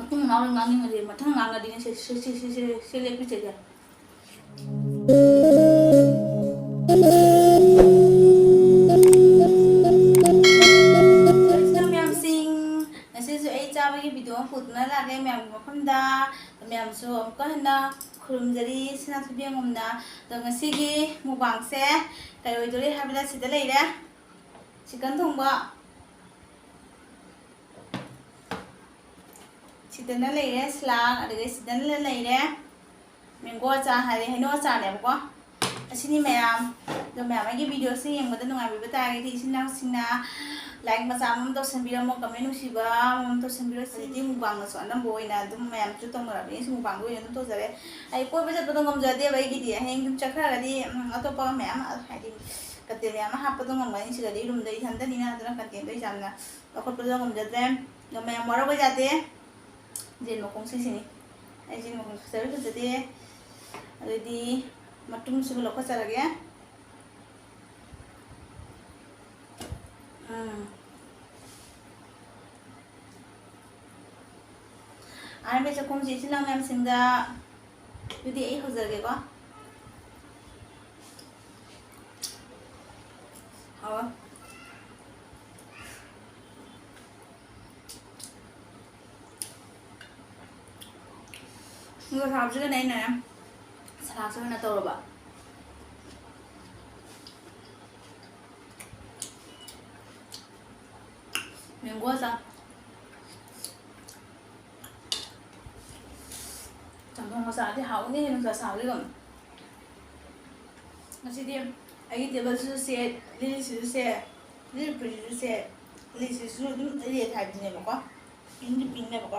ꯃꯇꯨꯡ ꯃꯅꯥꯎ ꯉꯥꯡꯅꯤꯡꯉꯗꯤ ꯃꯊꯪ ꯉꯥꯡꯉꯗꯤꯅꯦ ꯁꯤ ꯂꯦꯞꯄꯤꯁꯦ ꯉꯁꯤꯁꯨ ꯑꯩ ꯆꯥꯕꯒꯤ ꯚꯤꯗꯤꯑꯣ ꯑꯃ ꯄꯨꯗꯨꯅ ꯂꯥꯛꯂꯦ ꯃꯌꯥꯝꯒꯤ ꯃꯐꯝꯗ ꯃꯌꯥꯝꯁꯨ ꯑꯃꯨꯛꯀ ꯍꯟꯅ ꯈꯨꯔꯨꯝꯖꯔꯤ ꯁꯅꯥꯊꯣꯏꯕꯤ ꯑꯉꯝꯅ ꯑꯗꯣ ꯉꯁꯤꯒꯤ ꯃꯨꯛꯕꯥꯡꯁꯦ ꯀꯩ ꯑꯣꯏꯗꯣꯔꯤ ꯍꯥꯏꯕꯗ ꯁꯤꯗ ꯂꯩꯔꯦ ꯆꯤꯛꯀꯟ ꯊꯣꯡꯕ ꯁꯤꯗꯅ ꯂꯩꯔꯦ ꯁ꯭ꯂꯥꯡ ꯑꯗꯨꯒ ꯁꯤꯗꯅ ꯂꯩꯔꯦ ꯃꯦꯡꯒꯣ ꯑꯆꯥꯔ ꯍꯥꯏꯗꯤ ꯍꯩꯅꯧ ꯑꯆꯥꯔꯅꯦꯕꯀꯣ ꯑꯁꯤꯅꯤ ꯃꯌꯥꯝ ꯑꯗꯣ ꯃꯌꯥꯝ ꯑꯩꯒꯤ ꯚꯤꯗꯤꯑꯣꯁꯦ ꯌꯦꯡꯕꯗ ꯅꯨꯡꯉꯥꯏꯕꯤꯕ ꯇꯥꯔꯒꯗꯤ ꯏꯆꯤꯟ ꯏꯅꯥꯎꯁꯤꯡꯅ ꯂꯥꯏꯛ ꯃꯆꯥ ꯑꯃ ꯇꯧꯁꯟꯕꯤꯔꯝꯃꯣ ꯀꯃꯦꯟ ꯅꯨꯡꯁꯤꯕ ꯑꯃ ꯇꯧꯁꯟꯕꯤꯔꯣ ꯍꯧꯖꯤꯛꯇꯤ ꯃꯨꯛꯕꯥꯡꯅꯁꯨ ꯑꯅꯝꯕ ꯑꯣꯏꯅ ꯑꯗꯨꯝ ꯃꯌꯥꯝꯁꯨ ꯇꯧꯅꯔꯕꯅꯤ ꯁꯤ ꯃꯨꯛꯕꯥꯡꯗ ꯑꯣꯏꯅ ꯑꯗꯨꯝ ꯇꯧꯖꯔꯦ ꯑꯩ ꯀꯣꯏꯕ ꯆꯠꯄꯗꯣ ꯉꯝꯖꯗꯦꯕ ꯑꯩꯒꯤꯗꯤ ꯍꯌꯦꯡ ꯑꯗꯨꯝ ꯆꯠꯈ꯭ꯔꯒꯗꯤ ꯑꯇꯣꯞꯄ ꯃꯌꯥꯝ ꯍꯥꯏꯗꯤ ꯀꯟꯇꯦꯟ ꯃꯌꯥꯝ ꯑꯃ ꯍꯥꯞꯄꯗꯣ ꯉꯝꯒꯅꯤ ꯁꯤꯗꯗꯤ ꯔꯨꯝꯗ ꯏꯊꯟꯇꯅꯤꯅ ꯑꯗꯨꯅ ꯀꯟꯇꯦꯟꯗꯣ ꯌꯥꯝꯅ ꯂꯧꯈꯠꯄꯗꯣ ꯉꯝꯖꯗ꯭ꯔꯦ ꯑꯗꯣ ꯃꯌꯥꯝ ꯋꯥꯔꯧꯕ ꯌꯥꯗꯦ ꯖꯦꯟ ꯃꯈꯣꯡ ꯁꯤꯁꯤꯅꯤ ꯑꯩ ꯖꯦꯟ ꯃꯈꯣꯡ ꯐꯖꯗꯦ ꯑꯗꯨꯗꯤ ꯃꯇꯨꯡꯁꯤꯕꯨ ꯂꯧꯈꯠꯆꯔꯒꯦ ꯑꯍꯥꯟꯕ ꯆꯥꯛꯈꯨꯝꯁꯤ ꯏꯆꯤꯜ ꯏꯅꯥꯎ ꯃꯌꯥꯝꯁꯤꯡꯗ ꯑꯗꯨꯗꯤ ꯑꯩ ꯍꯧꯖꯔꯒꯦꯀꯣ ꯍꯥꯎ ꯃꯨꯒ ꯁꯥꯕꯁꯤꯒꯅꯦ ꯑꯩꯅ ꯁꯂꯥꯛꯁꯦ ꯑꯣꯏꯅ ꯇꯧꯔꯕ ꯃꯦꯡꯒꯣ ꯑꯆꯥꯔ ꯆꯝꯊꯣꯡ ꯃꯆꯥꯗꯤ ꯍꯥꯎꯅꯤ ꯅꯨꯡꯁꯥ ꯁꯥꯕꯁꯤꯒ ꯉꯁꯤꯗꯤ ꯑꯩꯒꯤ ꯇꯦꯕꯜꯁꯤꯁꯨ ꯁꯦꯠ ꯂꯤꯔꯤꯁꯤꯁꯨ ꯁꯦꯠ ꯂꯤꯔꯤ ꯐꯨꯔꯤꯁꯤꯁꯨ ꯁꯦꯠ ꯂꯤꯔꯤꯁꯤꯁꯨ ꯑꯗꯨꯝ ꯔꯦꯠ ꯍꯥꯏꯕꯗꯨꯅꯦꯕꯀꯣ ꯄꯤꯡꯗꯤ ꯄꯤꯡꯅꯦꯕꯀꯣ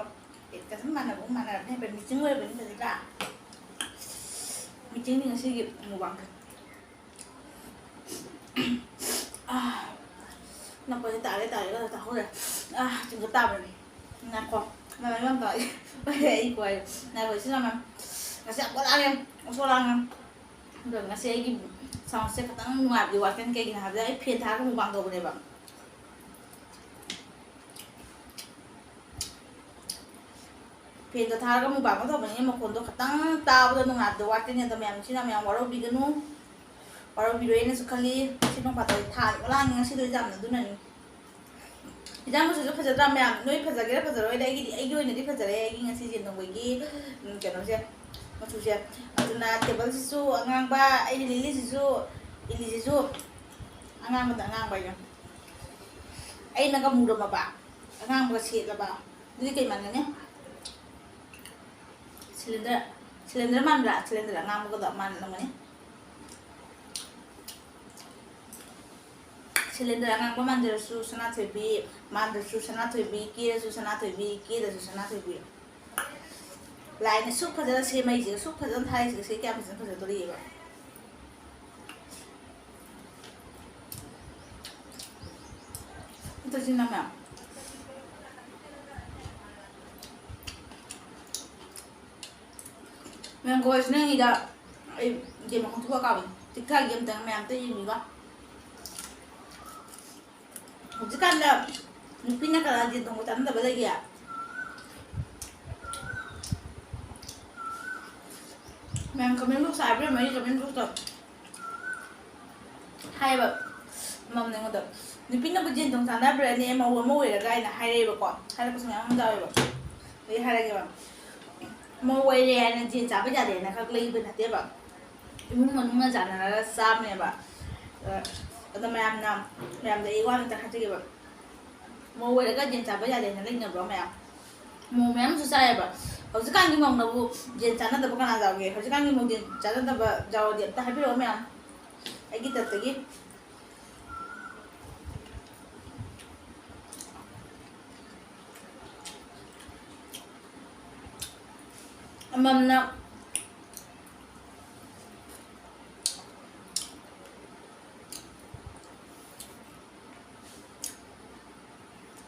ꯔꯦꯠꯀ ꯁꯨꯝ ꯃꯥꯟꯅꯔꯕꯅꯦ ꯍꯥꯏꯐꯦꯠ ꯃꯤꯆꯤꯡ ꯑꯣꯏꯔꯕꯅꯤ ꯐꯖꯗ꯭ꯔꯥ ꯃꯤꯆꯤꯡꯅꯤ ꯉꯁꯤꯒꯤ ꯃꯨꯛꯕꯥꯡꯁꯦ ꯅꯛꯄꯁꯦ ꯇꯥꯔꯦꯒ ꯇꯥꯍꯧꯔꯦ ꯆꯤꯡꯒ ꯇꯥꯕꯅꯤ ꯉꯥꯏꯈꯣ ꯃꯃꯥꯏ ꯌꯥꯝ ꯇꯥꯏ ꯑꯩ ꯀꯣꯏ ꯉꯥꯏꯈꯣ ꯏꯆꯤꯜ ꯏꯅꯥꯎ ꯉꯁꯤ ꯌꯥꯝ ꯀꯣꯂꯥꯡꯉꯦ ꯎꯁꯣꯂꯥꯡꯉꯦ ꯑꯗꯣ ꯉꯁꯤ ꯑꯩꯒꯤ ꯁꯥꯎꯟꯁꯦ ꯈꯤꯇꯪ ꯅꯨꯡꯉꯥꯏꯕꯗꯤ ꯋꯥꯠꯀꯅꯤ ꯀꯩꯒꯤꯅꯣ ꯍꯥꯏꯕꯗ ꯑꯩ ꯐꯦꯟ ꯊꯥꯔꯒ ꯃꯨꯛꯕꯥꯡ ꯇꯧꯕꯅꯦꯕ ꯐꯦꯟꯗꯣ ꯊꯥꯔꯒ ꯃꯨꯛꯕꯥꯡ ꯇꯧꯕꯅꯤꯅ ꯃꯈꯣꯟꯗꯣ ꯈꯤꯇꯪ ꯇꯥꯕꯗ ꯅꯨꯡꯉꯥꯏꯕꯗꯣ ꯋꯥꯠꯀꯅꯤ ꯑꯗꯣ ꯃꯌꯥꯝꯁꯤꯅ ꯃꯌꯥꯝ ꯋꯥꯔꯧꯕꯤꯒꯅꯨ ꯋꯥꯔꯧꯕꯤꯔꯣꯏꯅꯁꯨ ꯈꯜꯂꯤ ꯁꯤ ꯅꯣꯡ ꯐꯥꯗꯣꯛ ꯊꯥꯅꯤ ꯑꯣꯂꯥꯡꯉꯤ ꯉꯁꯤꯗꯣ ꯌꯥꯝꯅ ꯑꯗꯨꯅꯅꯤ ꯏꯟꯖꯥꯡ ꯃꯆꯨꯁꯨ ꯐꯖꯗ꯭ꯔꯥ ꯃꯌꯥꯝ ꯅꯣꯏ ꯐꯖꯒꯦꯔꯥ ꯐꯖꯔꯣꯏꯗ ꯑꯩꯒꯤ ꯑꯣꯏꯅꯗꯤ ꯐꯖꯔꯦ ꯑꯩꯒꯤ ꯉꯁꯤ ꯌꯦꯟꯊꯣꯡꯕꯒꯤ ꯀꯩꯅꯣꯁꯦ ꯃꯆꯨꯁꯦ ꯑꯗꯨꯅ ꯇꯦꯕꯜꯁꯤꯁꯨ ꯑꯉꯥꯡꯕ ꯑꯩꯒꯤ ꯂꯤꯂꯤꯁꯤꯁꯨ ꯏꯜꯂꯤꯁꯤꯁꯨ ꯑꯉꯥꯡꯕꯗ ꯑꯉꯥꯡꯕ ꯑꯩꯅ ꯑꯩꯅꯒ ꯃꯨꯔꯝꯃꯕ ꯑꯉꯥꯡꯕꯒ ꯁꯦꯠꯂꯕ ꯑꯗꯨꯗꯤ ꯀꯩ ꯃꯥꯟꯒꯅꯤ ꯁꯤꯂꯤꯟꯗꯔ ꯃꯥꯟꯕ꯭ꯔꯥ ꯁꯤꯂꯤꯟꯗꯔ ꯑꯉꯥꯡꯕꯒꯗꯣ ꯃꯥꯟꯅꯔꯝꯒꯅꯤ ꯁꯤꯂꯤꯟꯗꯔ ꯑꯉꯥꯡꯕ ꯃꯥꯟꯖꯔꯁꯨ ꯁꯅꯥꯊꯣꯏꯕꯤ ꯃꯥꯟꯗ꯭ꯔꯁꯨ ꯁꯅꯥꯊꯣꯏꯕꯤ ꯀꯦꯔꯁꯨ ꯁꯅꯥꯊꯣꯏꯕꯤ ꯀꯦꯗ꯭ꯔꯁꯨ ꯁꯅꯥꯊꯣꯏꯕꯤ ꯂꯥꯏꯅ ꯁꯨꯛ ꯐꯖꯅ ꯁꯦꯝꯃꯛꯏꯁꯤꯒ ꯁꯨꯛ ꯐꯖꯅ ꯊꯥꯔꯤꯁꯤꯒ ꯁꯤ ꯀꯌꯥꯝ ꯐꯖꯅ ꯐꯖꯗꯣꯔꯤꯑꯕ ꯏꯆꯤꯟ ꯏꯅꯥꯎ ꯃꯌꯥꯝ ꯃꯦꯡꯒꯣꯁꯤꯅ ꯑꯩ ꯒꯦꯝ ꯃꯈꯣꯡ ꯊꯣꯛꯑ ꯀꯥꯕꯅꯤ ꯇꯤꯛꯊꯥꯒꯤ ꯑꯝꯇꯪ ꯃꯌꯥꯝꯇ ꯌꯦꯡꯕꯤꯕ ꯍꯧꯖꯤꯛꯀꯥꯟꯗ ꯅꯨꯄꯤꯅ ꯀꯅꯥ ꯌꯦꯟ ꯊꯣꯡꯕ ꯆꯥꯅꯗꯕ ꯂꯩꯒꯦ ꯃꯌꯥꯝ ꯀꯃꯦꯟ ꯕꯣꯛꯁ ꯍꯥꯏꯕꯤꯔꯝꯃꯣ ꯑꯩ ꯀꯃꯦꯟ ꯕꯣꯛꯁꯇ ꯍꯥꯏꯌꯦꯕ ꯑꯃꯃꯝꯅ ꯑꯩꯉꯣꯟꯗ ꯅꯨꯄꯤꯅꯕꯨ ꯌꯦꯟ ꯊꯣꯡ ꯆꯥꯟꯅꯕ꯭ꯔꯅꯦ ꯃꯧ ꯑꯃ ꯑꯣꯏꯔꯒ ꯑꯩꯅ ꯍꯥꯏꯔꯛꯑꯦꯕꯀꯣ ꯍꯥꯏꯔꯛꯄꯁꯨ ꯃꯌꯥꯝ ꯑꯃ ꯌꯥꯎꯋꯦꯕ ꯑꯩ ꯍꯥꯏꯔꯒꯦꯕ ꯃꯧ ꯑꯣꯏꯔꯦ ꯍꯥꯏꯅ ꯌꯦꯟ ꯆꯥꯕ ꯌꯥꯗꯦꯅ ꯈꯛ ꯂꯩꯕ ꯅꯠꯇꯦꯕ ꯏꯃꯨꯡ ꯃꯅꯨꯡꯅ ꯆꯥꯟꯅꯔꯒ ꯆꯥꯕꯅꯦꯕ ꯑꯗꯣ ꯃꯌꯥꯝꯗ ꯑꯩ ꯋꯥ ꯑꯝꯇ ꯍꯥꯏꯖꯒꯦꯕ ꯃꯧ ꯑꯣꯏꯔꯒ ꯌꯦꯟ ꯆꯥꯕ ꯌꯥꯗꯦꯅ ꯂꯩꯅꯕ꯭ꯔꯣ ꯃꯌꯥꯝ ꯃꯧ ꯃꯌꯥꯝꯁꯨ ꯆꯥꯏꯑꯦꯕ ꯍꯧꯖꯤꯛꯀꯥꯟꯒꯤ ꯃꯧꯅꯕꯨ ꯌꯦꯟ ꯆꯥꯟꯅꯗꯕ ꯀꯅꯥ ꯌꯥꯎꯒꯦ ꯍꯧꯖꯤꯛꯀꯥꯟꯒꯤ ꯃꯧ ꯌꯦꯟ ꯆꯥꯟꯅꯗꯕ ꯌꯥꯎꯔꯗꯤ ꯑꯝꯇ ꯍꯥꯏꯕꯤꯔꯛꯑꯣ ꯃꯌꯥꯝ ꯑꯩꯒꯤ ꯇꯠꯇꯒꯤ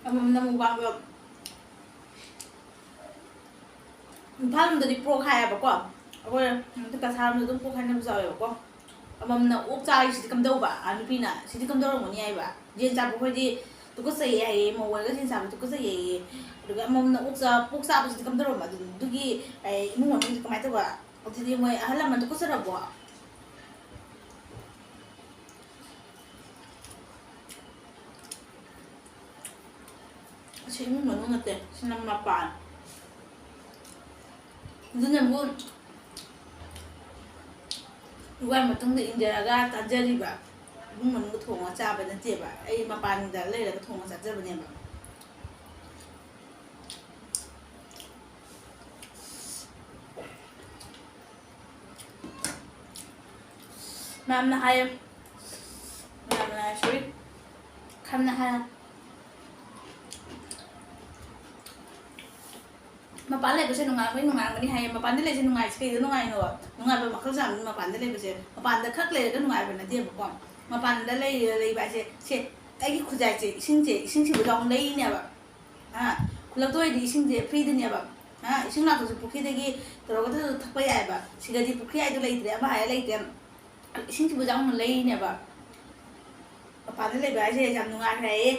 ꯑꯃꯝꯅ ꯃꯨꯛꯕꯥꯡꯗꯣ ꯏꯝꯐꯥꯜ ꯂꯣꯝꯗꯗꯤ ꯄꯣꯛ ꯍꯥꯏꯌꯦꯕꯀꯣ ꯑꯩꯈꯣꯏ ꯀꯁꯥꯔꯗ ꯑꯗꯨꯝ ꯄꯣꯛ ꯍꯥꯏꯅꯕꯁꯨ ꯌꯥꯎꯋꯦꯕꯀꯣ ꯑꯃꯝꯅ ꯑꯣꯛ ꯆꯥꯔꯤꯁꯤꯗꯤ ꯀꯝꯗꯧꯕ ꯅꯨꯄꯤꯅ ꯁꯤꯗꯤ ꯀꯝꯗꯧꯔꯝꯒꯅꯤ ꯍꯥꯏꯕ ꯌꯦꯟ ꯆꯥꯕ ꯑꯩꯈꯣꯏꯗꯤ ꯇꯨꯀꯠꯆꯩ ꯍꯥꯏꯌꯦ ꯃꯧ ꯑꯣꯏꯔꯒ ꯁꯤꯡ ꯆꯥꯕ ꯇꯨꯀꯠꯆꯩ ꯍꯥꯏꯌꯦ ꯑꯗꯨꯒ ꯑꯃꯃꯝꯅ ꯄꯨꯛ ꯆꯥꯕꯁꯤꯗꯤ ꯀꯝꯗꯧꯔꯝꯕ ꯑꯗꯨꯒꯤ ꯏꯃꯨꯡ ꯃꯅꯨꯡꯁꯤ ꯀꯃꯥꯏꯅ ꯇꯧꯕ ꯑꯗꯨꯗꯤ ꯃꯣꯏ ꯑꯍꯜ ꯂꯃꯟ ꯇꯨꯀꯠꯆꯔꯕꯣ ꯁꯤ ꯏꯃꯨꯡ ꯃꯅꯨꯡ ꯅꯠꯇꯦ ꯁꯤꯅ ꯃꯄꯥꯟ ꯑꯗꯨꯅꯕꯨ ꯏꯋꯥꯏ ꯃꯇꯨꯡꯗ ꯏꯟꯖꯔꯒ ꯆꯥꯖꯔꯤꯕ ꯏꯃꯨꯡ ꯃꯅꯨꯡꯗ ꯊꯣꯡꯉꯒ ꯆꯥꯕ ꯅꯠꯇꯦꯕ ꯑꯩ ꯃꯄꯥꯟꯗ ꯂꯩꯔꯒ ꯊꯣꯡꯉꯒ ꯆꯥꯖꯕꯅꯦꯕ ꯃꯌꯥꯝꯅ ꯍꯥꯏꯌꯦ ꯃꯌꯥꯝꯅ ꯍꯥꯏ ꯁꯣꯔꯤ ꯈꯝꯅ ꯍꯥꯏ ꯃꯄꯥꯟ ꯂꯩꯕꯁꯦ ꯅꯨꯡꯉꯥꯏꯔꯝꯒꯅꯤ ꯍꯥꯏꯌꯦ ꯃꯄꯥꯟꯗ ꯂꯩꯕꯁꯦ ꯅꯨꯡꯉꯥꯏꯁꯦ ꯀꯩꯗ ꯅꯨꯡꯉꯥꯏꯅꯣ ꯅꯨꯡꯉꯥꯏꯕ ꯃꯈꯜ ꯆꯥꯕꯅꯤ ꯃꯄꯥꯟꯗ ꯂꯩꯕꯁꯦ ꯃꯄꯥꯟꯗ ꯈꯛ ꯂꯩꯔꯒ ꯅꯨꯡꯉꯥꯏꯕ ꯅꯠꯇꯦꯕꯀꯣ ꯃꯄꯥꯟꯗ ꯂꯩꯕ ꯍꯥꯏꯁꯦ ꯑꯩꯒꯤ ꯈꯨꯖꯥꯏꯁꯦ ꯏꯁꯤꯡꯁꯤꯕꯨ ꯌꯥꯎꯅ ꯂꯩꯅꯦꯕ ꯈꯨꯜꯂꯛꯇ ꯑꯣꯏꯔꯗꯤ ꯏꯁꯤꯡꯁꯦ ꯐ꯭ꯔꯤꯗꯅꯦꯕ ꯏꯁꯤꯡ ꯂꯥꯛꯄꯁꯨ ꯄꯨꯈ꯭ꯔꯤꯗꯒꯤ ꯇꯧꯔꯒꯁꯨ ꯊꯛꯄ ꯌꯥꯏꯑꯕ ꯁꯤꯗꯗꯤ ꯄꯨꯈ꯭ꯔꯤ ꯍꯥꯏꯗꯣ ꯂꯩꯇ꯭ꯔꯦ ꯑꯃ ꯍꯥꯏꯔ ꯂꯩꯇ꯭ꯔꯦ ꯏꯁꯤꯡꯁꯤꯕꯨ ꯌꯥꯎꯅ ꯂꯩꯅꯦꯕ ꯃꯄꯥꯟꯗ ꯂꯩꯕ ꯍꯥꯏꯁꯦ ꯌꯥꯝ ꯅꯨꯡꯉꯥꯏꯈ꯭ꯔꯦ ꯍꯥꯏꯌꯦ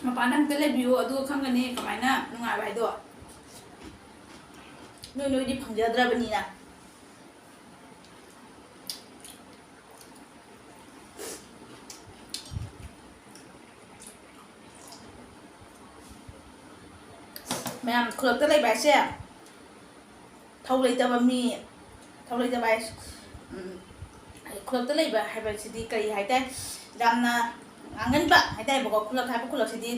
ꯃꯄꯥꯟꯗ ꯑꯝꯇ ꯂꯩꯕꯤꯌꯨ ꯑꯗꯨꯒ ꯈꯪꯒꯅꯤ ꯀꯃꯥꯏꯅ ꯅꯨꯡꯉꯥꯏꯕ ꯍꯥꯏꯗꯣ ꯅꯣꯏꯗꯤ ꯐꯪꯖꯗ꯭ꯔꯕꯅꯤꯅ ꯃꯌꯥꯝ ꯈꯨꯜꯂꯛꯇ ꯂꯩꯕ ꯍꯥꯏꯁꯦ ꯊꯧ ꯂꯩꯇꯕ ꯃꯤ ꯊꯧ ꯂꯩꯇꯕ ꯍꯥꯏꯁꯦ ꯈꯨꯜꯂꯛꯇ ꯂꯩꯕ ꯍꯥꯏꯕꯁꯤꯗꯤ ꯀꯔꯤ ꯍꯥꯏꯇꯥꯔꯦ ꯌꯥꯝꯅ ꯉꯥꯡꯒꯟꯕ ꯍꯥꯏꯇꯥꯔꯦꯕꯀꯣ ꯈꯨꯜꯂꯛ ꯍꯥꯏꯕ ꯈꯨꯜꯂꯛꯁꯤꯗꯤ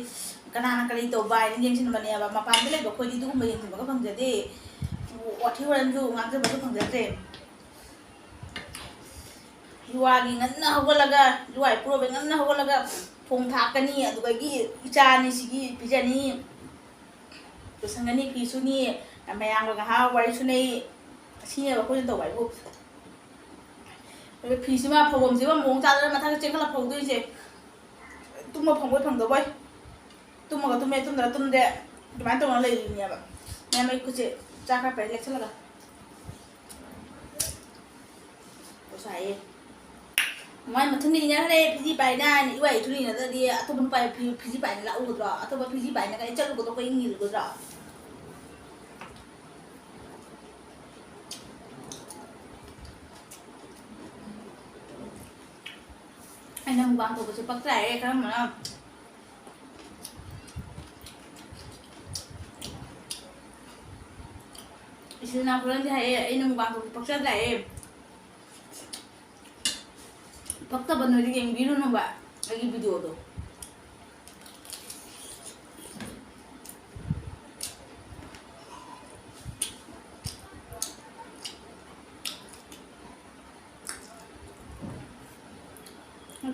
ꯀꯅꯥꯅ ꯀꯔꯤ ꯇꯧꯕ ꯍꯥꯏꯅ ꯌꯦꯡꯁꯤꯟꯕꯅꯦꯕ ꯃꯄꯥꯟꯗ ꯂꯩꯕ ꯑꯩꯈꯣꯏꯗꯤ ꯑꯗꯨꯒꯨꯝꯕ ꯌꯦꯡꯁꯤꯟꯕꯒ ꯐꯪꯖꯗꯦ ꯋꯥꯊꯤ ꯋꯥꯔꯦꯝꯁꯨ ꯉꯥꯡꯖꯕꯁꯨ ꯐꯪꯖꯗ꯭ꯔꯦ ꯂꯨꯋꯥꯒꯤ ꯉꯟꯅ ꯍꯧꯒꯠꯂꯒ ꯂꯨꯋꯥ ꯏꯄꯨꯔꯣꯏꯕꯩ ꯉꯟꯅ ꯍꯧꯒꯠꯂꯒ ꯊꯣꯡ ꯊꯥꯛꯀꯅꯤ ꯑꯗꯨꯗꯒꯤ ꯏꯆꯥꯅꯤ ꯁꯤꯒꯤ ꯄꯤꯖꯅꯤ ꯂꯣꯏꯁꯟꯒꯅꯤ ꯐꯤ ꯁꯨꯅꯤ ꯃꯌꯥꯝꯒ ꯉꯥꯏꯍꯥꯛ ꯋꯥꯔꯤ ꯁꯨꯅꯩ ꯑꯁꯤꯅꯦꯕ ꯑꯩꯈꯣꯏꯅ ꯇꯧꯕ ꯍꯥꯏꯕꯨ ꯐꯤꯁꯤꯃ ꯐꯧꯐꯝꯁꯤꯃ ꯃꯑꯣꯡ ꯆꯥꯗꯅ ꯃꯊꯛꯇ ꯆꯦꯟꯈꯠꯂ ꯐꯧꯗꯣꯏꯁꯦ ꯇꯨꯝꯕ ꯐꯪꯕꯣꯏ ꯐꯪꯗꯕꯣꯏ ꯇꯨꯝꯃꯒ ꯇꯨꯝꯃꯦ ꯇꯨꯝꯗ꯭ꯔ ꯇꯨꯝꯗꯦ ꯑꯗꯨꯃꯥꯏꯅ ꯇꯧꯔꯒ ꯂꯩꯔꯤꯅꯦꯕ ꯃꯌꯥꯝ ꯑꯩ ꯈꯨꯠꯁꯦ ꯆꯥꯛ ꯈꯔ ꯄꯩ ꯂꯦꯛꯁꯜꯂꯒ ꯍꯥꯏꯌꯦ ꯃꯥꯏ ꯃꯊꯟꯗ ꯏꯅꯈ꯭ꯔꯦ ꯐꯤꯖꯤ ꯄꯥꯏꯅ ꯏꯋꯥ ꯏꯊꯨꯅ ꯏꯅꯗ꯭ꯔꯗꯤ ꯑꯇꯣꯞꯄ ꯅꯨꯄꯥ ꯐꯤꯖꯤ ꯄꯥꯏꯅ ꯂꯥꯛꯎꯒꯗ꯭ꯔꯣ ꯑꯇꯣꯞꯄ ꯐꯤꯖꯤ ꯄꯥꯏꯅꯒ ꯑꯩ ꯆꯠꯂꯨꯒꯗ꯭ꯔꯣ ꯑꯩꯈꯣꯏ ꯏꯪꯉꯤꯔꯨꯒꯗ꯭ꯔꯣ ꯑꯩꯅ ꯃꯨꯛꯕꯥꯡ ꯇꯧꯕꯁꯦ ꯄꯛꯆꯔꯦ ꯀꯔꯝꯕꯅ ꯏꯆꯤꯜ ꯏꯅꯥꯎ ꯈꯔꯗꯤ ꯍꯥꯏꯌꯦ ꯑꯩꯅ ꯃꯨꯛꯕꯥꯡ ꯇꯧꯕꯁꯦ ꯄꯛꯆꯗ꯭ꯔꯦ ꯍꯥꯏꯌꯦ ꯄꯛꯇꯕ ꯅꯣꯏꯗꯤ ꯌꯦꯡꯕꯤꯔꯨꯅꯨꯕ ꯑꯩꯒꯤ ꯚꯤꯗꯤꯑꯣꯗꯣ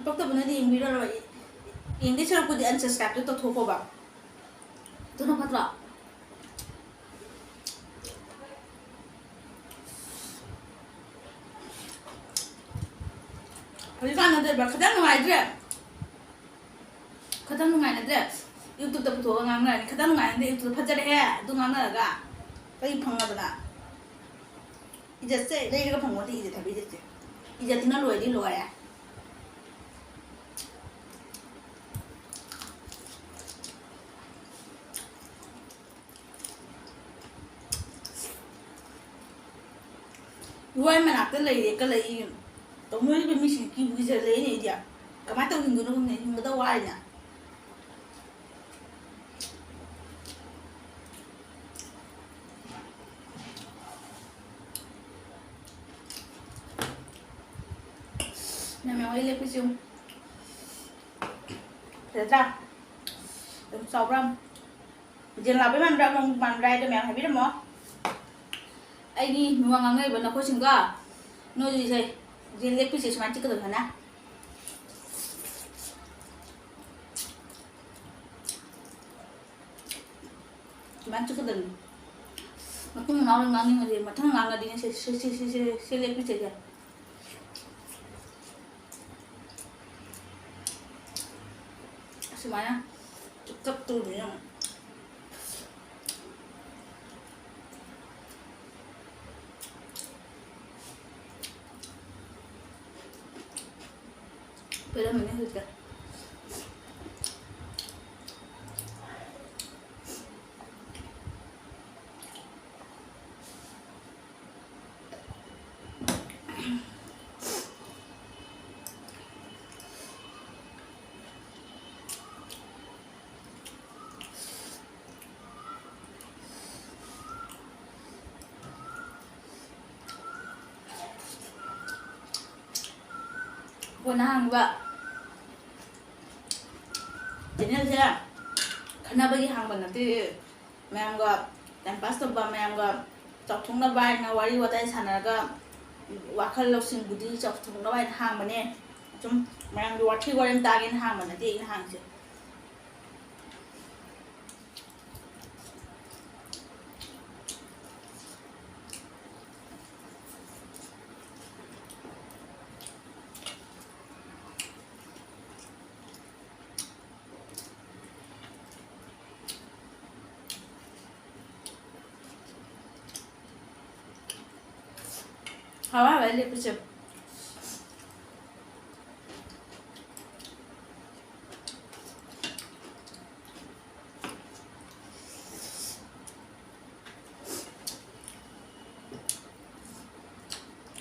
ꯄꯛꯇꯕꯅꯗꯤ ꯌꯦꯡꯕꯤꯔꯨꯅꯨꯕ ꯌꯦꯡꯗꯤ ꯁꯔꯨꯛꯄꯨꯗꯤ ꯑꯟꯁꯕꯁꯀ꯭ꯔꯥꯏꯕꯇꯣ ꯇꯧꯊꯣꯛꯈꯣꯕ ꯑꯗꯨꯅ ꯐꯠꯇ꯭ꯔꯣ ꯍꯧꯖꯤꯛꯀꯥꯟꯅꯗ꯭ꯔꯦꯕ ꯈꯤꯇꯪ ꯅꯨꯡꯉꯥꯏꯅꯗ꯭ꯔꯦ ꯌꯨꯇꯨꯕꯇ ꯄꯨꯊꯣꯛꯑꯒ ꯉꯥꯡꯅꯔꯅꯤ ꯈꯤꯇꯪ ꯅꯨꯡꯉꯥꯏꯅꯗ꯭ꯔꯦ ꯌꯨꯇꯨꯕꯇ ꯐꯖꯔꯦꯍꯦ ꯑꯗꯨ ꯉꯥꯡꯅꯔꯒ ꯀꯔꯤ ꯐꯪꯉꯗꯅ ꯏꯖꯠꯁꯦ ꯂꯩꯔꯒ ꯐꯪꯕꯗꯤ ꯏꯖꯠ ꯍꯥꯏꯕ ꯏꯖꯠꯁꯦ ꯏꯖꯠꯇꯨꯅ ꯂꯣꯏꯔꯗꯤ ꯂꯣꯏꯔꯦ ꯂꯨꯋꯥꯏ ꯃꯅꯥꯛꯇ ꯂꯩꯔꯦ ꯀꯜꯂꯛꯏ ꯇꯧꯅꯔꯤꯕ ꯃꯤꯁꯤꯡ ꯀꯤꯕꯨ ꯀꯤꯖꯔꯛꯏꯅꯦ ꯑꯩꯗꯤ ꯀꯃꯥꯏꯅ ꯇꯧ ꯍꯤꯡꯗꯣꯏꯅꯣ ꯈꯪꯗꯦ ꯍꯤꯡꯕꯗ ꯋꯥꯏꯅꯦ Mẹ ơi lên cái chung Thế ra Đúng 6 gram Dừng là với màn rai cho mẹ hãy biết được không? Anh đi mua ngang ngay bên nó có chừng cả Nói gì vậy? Dừng lên cái chung chỉ có được hả nè Bán chưa có được Mà cũng nói là ngang nhưng mà thằng ngang là đi sẽ lên cái chung Semuanya cukup tuh ya. ꯂꯣꯏꯔꯝꯃꯅꯤ ꯍꯧꯖꯤꯛꯇ ꯀꯣꯟꯅ ꯍꯥꯡꯕ ꯆꯦꯅꯦꯜꯁꯦ ꯈꯟꯅꯕꯒꯤ ꯍꯥꯡꯕ ꯅꯠꯇꯦ ꯃꯌꯥꯝꯒ time pass ꯇꯧꯕ ꯃꯌꯥꯝꯒ ꯆꯥꯎꯊꯣꯛꯅꯕ ꯍꯥꯏꯅ ꯋꯥꯔꯤ ꯋꯥꯇꯥꯏ ꯁꯥꯟꯅꯔꯒ ꯋꯥꯈꯜ ꯂꯧꯁꯤꯡ ꯕꯨꯗꯤ ꯆꯥꯎꯊꯣꯛꯅꯕ ꯍꯥꯏꯅ ꯍꯥꯡꯕꯅꯦ ꯁꯨꯝ ꯃꯌꯥꯝꯒꯤ ꯋꯥꯊꯤ ꯋꯥꯔꯦꯝ ꯇꯥꯒꯦꯅ ꯍꯥꯡꯕ ꯅꯠꯇꯦ ꯑꯩꯅ ꯍꯥꯡꯁꯦ 하와 왜 이렇게 좀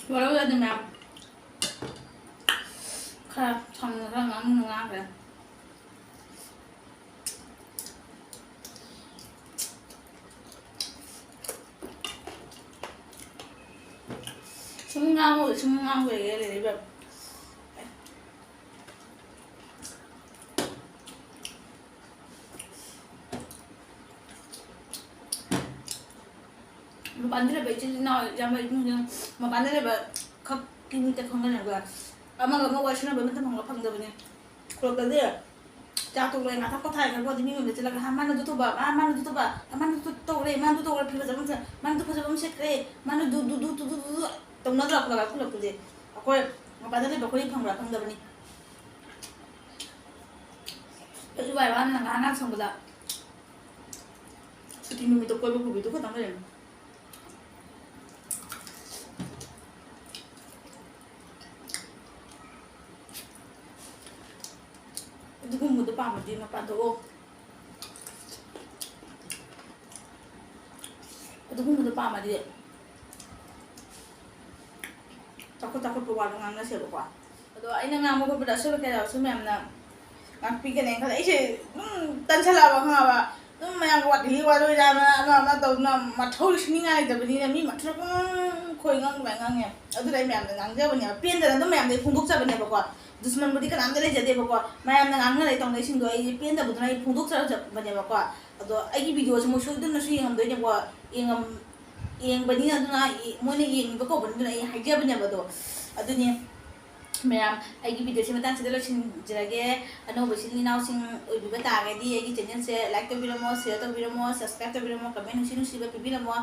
뭐라고 해야 되냐 참 그래 스무하고 얘기해แบบ만들어 배지 나 야마 이거 뭐 만들어 봐 각긴 때 건강한 거야 아마가 뭐 와시나 보면 또 뭔가 방법이네 그러거든 자또 그래 나 타고 타야 거 어디니 뭐 제가 한 만도 또 봐. 아 만도 또 봐. 아 만도 또 그래. 만도 또 그래. 피가 잡으면 만도 퍼서 보면 그래. 만도 두두두두두 또 나더라 그러가 그러거든. 아고 바다에 버거리 방라 방다보니. 요즘 와이 왔는 거 하나 선보다. 수팀이 또 꼴보 보기도 그다음 그래. 누구도 빠면 되나 빠도 누구도 빠면 돼 자꾸 보아도 ꯉꯥꯡꯅ ꯁꯦꯕꯀꯣ ꯑꯗꯣ ꯑꯩꯅ ꯉꯥꯡꯕ ꯈꯣꯠꯄꯗ ꯑꯁꯣꯏꯕ ꯀꯌꯥ ꯌꯥꯎꯔꯁꯨ ꯃꯌꯥꯝꯅ ꯉꯥꯛꯄꯤꯒꯅꯦ ꯈꯜꯂꯦ ꯑꯩꯁꯦ ꯇꯟꯁꯜꯂꯛꯑꯕ ꯈꯪꯉꯕ ꯃꯌꯥꯝꯒ ꯋꯥꯊꯤ ꯋꯥꯔꯣꯏꯔꯥꯅ ꯑꯃ ꯇꯧꯗꯅ ꯃꯊꯧ ꯁꯤꯅꯤꯡꯉꯥꯏ ꯃꯤ ꯃꯊꯧ ꯈꯣꯏ ꯉꯥꯡꯉꯦ ꯑꯗꯨꯗ ꯑꯩ ꯃꯌꯥꯝꯗ ꯉꯥꯡꯖꯕꯅꯦꯕ ꯄꯦꯟꯗꯅ ꯑꯗꯨꯝ ꯃꯌꯥꯝꯗ ꯐꯣꯡꯗꯣꯛꯆꯕꯅꯦꯕꯀꯣ ꯗꯨꯁꯃꯟꯕꯨꯗꯤ ꯀꯅꯥꯝꯇ ꯂꯩꯖꯗꯦꯕꯀꯣ ꯃꯌꯥꯝꯅ ꯉꯥꯡꯅꯔꯦ ꯇꯧꯅꯩꯁꯤꯡꯗꯣ ꯑꯩ ꯄꯦꯟꯗꯕꯗꯨꯅ ꯑꯩ ꯐꯣꯡꯗꯣꯛꯆꯕꯅꯦꯕꯀꯣ ꯑꯗꯣ ꯑꯩꯒꯤ ꯚꯤꯗꯤꯑꯣꯁꯦ ꯃꯣꯏ ꯁꯣꯏꯗꯅꯁꯨ ꯌꯦꯡꯉꯝꯗꯣꯏꯅꯦꯀꯣ ꯌꯦꯡꯕꯅꯤꯅ ꯑꯗꯨꯅ ꯃꯣꯏꯅ ꯌꯦꯡꯉꯤꯕ ꯀꯧꯕꯅꯤꯅ ꯑꯩ ꯍꯥꯏꯖꯕꯅꯦꯕ ꯑꯗꯣ ꯑꯗꯨꯅꯤ ꯃꯌꯥꯝ ꯑꯩꯒꯤ ꯚꯤꯗꯤꯑꯣꯁꯤ ꯃꯇꯥꯡꯁꯤꯗ ꯂꯣꯏꯁꯤꯟꯖꯔꯒꯦ ꯑꯅꯧꯕ ꯏꯆꯤꯜ ꯏꯅꯥꯎꯁꯤꯡ ꯑꯣꯏꯕꯤꯕ ꯇꯥꯔꯒꯗꯤ ꯑꯩꯒꯤ ꯆꯦꯅꯦꯜꯁꯦ ꯂꯥꯏꯛ ꯇꯧꯕꯤꯔꯝꯃꯣ ꯁꯤꯌꯔ ꯇꯧꯕꯤꯔꯝꯃꯣ ꯁꯕꯁꯀ꯭ꯔꯥꯏꯕ ꯇꯧꯕꯤꯔꯝꯃꯣ ꯀꯃꯦꯟ ꯅꯨꯡꯁꯤꯕ ꯄꯤꯕꯤꯔꯝꯃꯣ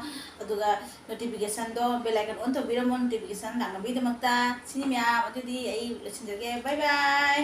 ꯑꯗꯨꯒ ꯅꯣꯇꯤꯐꯤꯀꯦꯁꯟꯗꯣ ꯕꯦꯜ ꯑꯥꯏꯀꯟ ꯑꯣꯟ ꯇꯧꯕꯤꯔꯝꯃꯣ ꯅꯣꯇꯤꯐꯤꯀꯦꯁꯟ ꯂꯥꯛꯅꯕꯒꯤꯗꯃꯛꯇ ꯁꯤꯅꯤ ꯃꯌꯥꯝ ꯑꯗꯨꯗꯤ ꯑꯩ ꯂꯣꯏꯁꯤꯟꯖꯔꯒꯦ ꯕꯥꯏ ꯕꯥꯏ